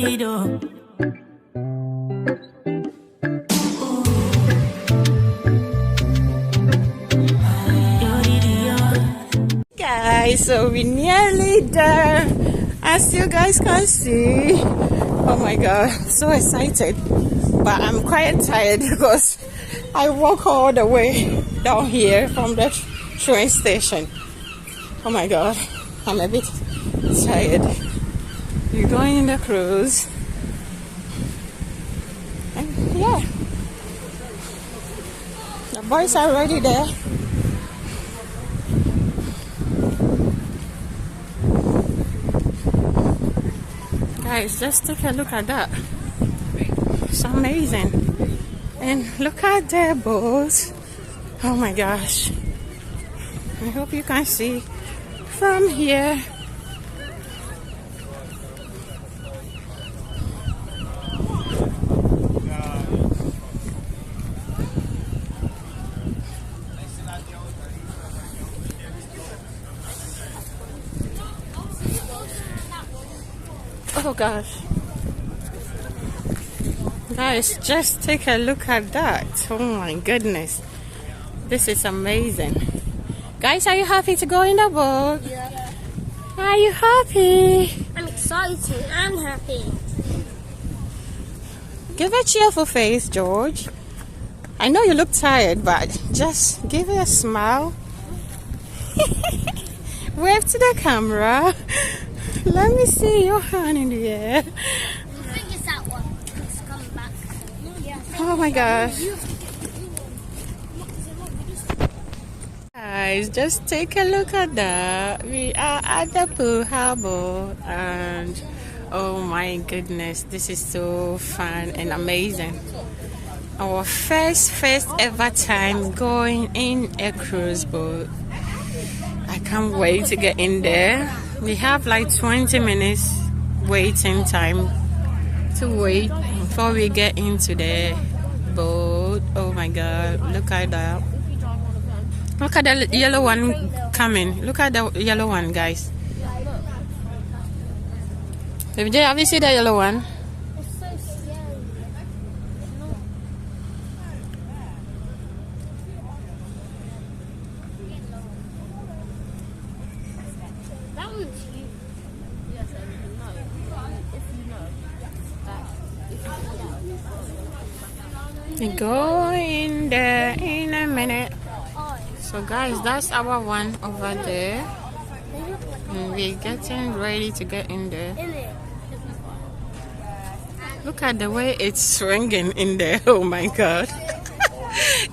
need, oh. Guys, so we're nearly there, as you guys can see. Oh my god, so excited, but I'm quite tired because I walk all the way down here from the train station. Oh my god, I'm a bit tired. We're going in the cruise, and yeah, the boys are already there. Guys, just take a look at that. It's amazing. And look at the boats. Oh my gosh. I hope you can see from here. Oh gosh. Guys, just take a look at that. Oh my goodness. This is amazing. Guys, are you happy to go in the boat? Yeah. Are you happy? I'm excited and happy. Give a cheerful face, George. I know you look tired, but just give it a smile. Wave to the camera. Let me see your hand in the air. I think it's that one. It's coming back. Oh my gosh. Guys, just take a look at that. We are at the Poole Harbour, and oh my goodness, this is so fun and amazing. Our first ever time going in a cruise boat. I can't wait to get in there. We have like 20 minutes waiting time to wait before we get into the boat. Oh my god, look at that. Look at the yellow one coming. Look at the yellow one, guys. Have you seen the yellow one? It's so scary. That one's you. Yes, if you know that. We go in there in a minute. So guys, that's our one over there. And we're getting ready to get in there. Look at the way it's swinging in there. Oh my god.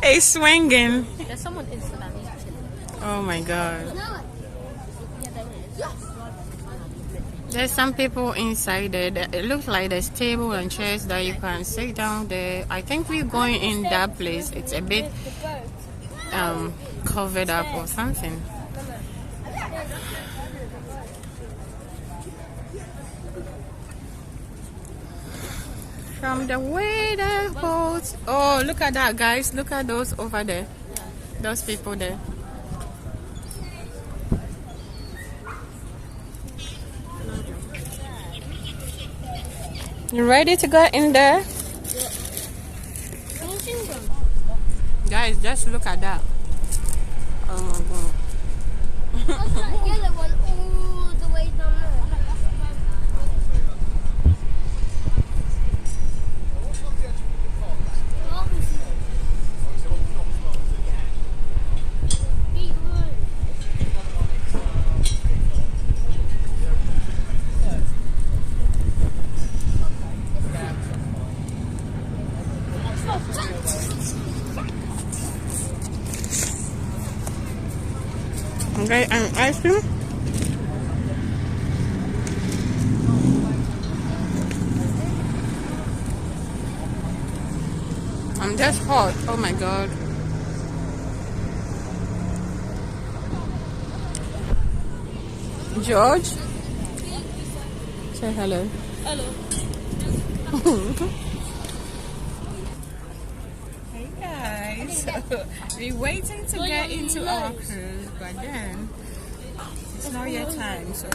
It's swinging. There's someone inside. Oh my god. There's some people inside there. It looks like there's table and chairs that you can sit down there. I think we're going in that place. It's a bit covered up or something. From the way the boats. Oh, look at that, guys. Look at those over there. Those people there. You ready to go in there? Guys, just look at that. Oh my god. What's that yellow one all the way down there? Okay, and ice cream. I'm just hot. Oh my god. George, say hello. Hello. Hey guys. We're waiting to get into our cruise, but then it's not yet time, so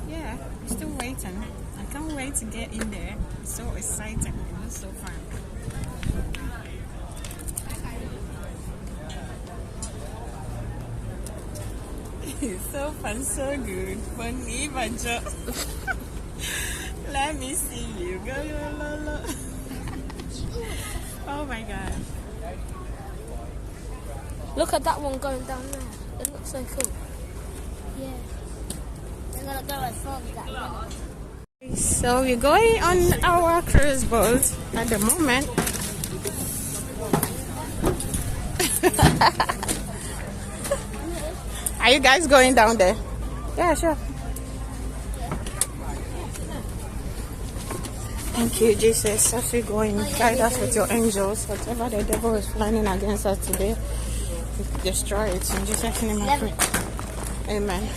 yeah, we're still waiting. I can't wait to get in there. It's so exciting. It looks so fun. It's so fun, so good. Funny, Banjo. Let me see you. Go, lo, lo. Oh my god. Look at that one going down there. It looks so cool. Yeah. They're gonna go as far as that one. So we're going on our cruise boat at the moment. Are you guys going down there? Yeah, sure. Thank you, Jesus. As we go in, guide us with your angels. Whatever the devil is planning against us today, destroy it. In Jesus' name I pray. Amen.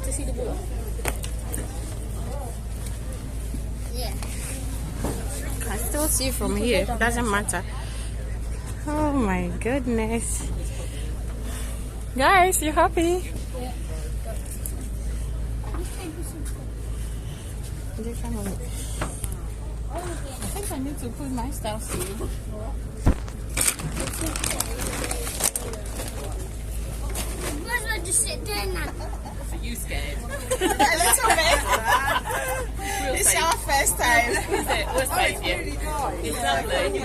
To see the ball. Yeah. I still see from here. Doesn't matter. Oh my goodness. Guys, you happy? Yeah. I think I need to put my stuff here. Might as well just sit there now. Are you scared? A little bit. It's our first time. Is it? We'll save you. It's lovely.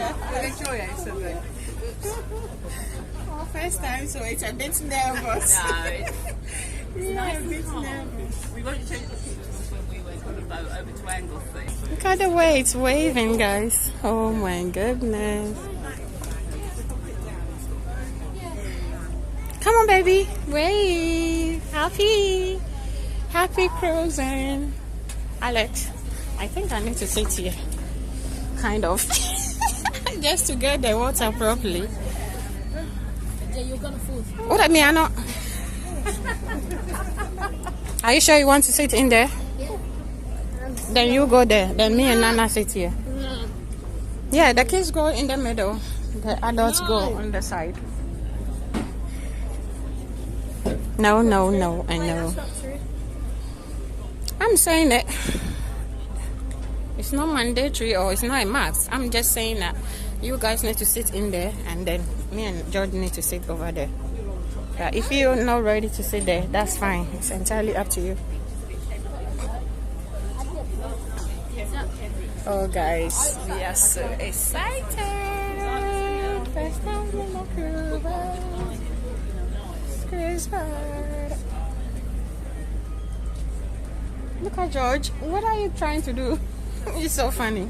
Our first time, so it's a bit nervous. No, it's Yeah, a bit nervous. we won't show you the pictures when we went on the boat over to Anglesey. Look at the way it's waving, guys. Oh my goodness. Come on, baby. Wave. Happy. Happy cruising. Alex, I think I need to sit here. Kind of. Just to get the water properly. Yeah, you're gonna fall. What I mean, I know. Are you sure you want to sit in there? Yeah. Then you go there. Then me and Nana sit here. Yeah, the kids go in the middle. The adults go on the side. No, I know. That's not true. I'm saying it. It's not mandatory or it's not a must. I'm just saying that you guys need to sit in there and then me and George need to sit over there. Yeah, if you're not ready to sit there, that's fine. It's entirely up to you. Oh guys, we are so excited. First time in the cruise boat. Look at George. What are you trying to do? It's so funny.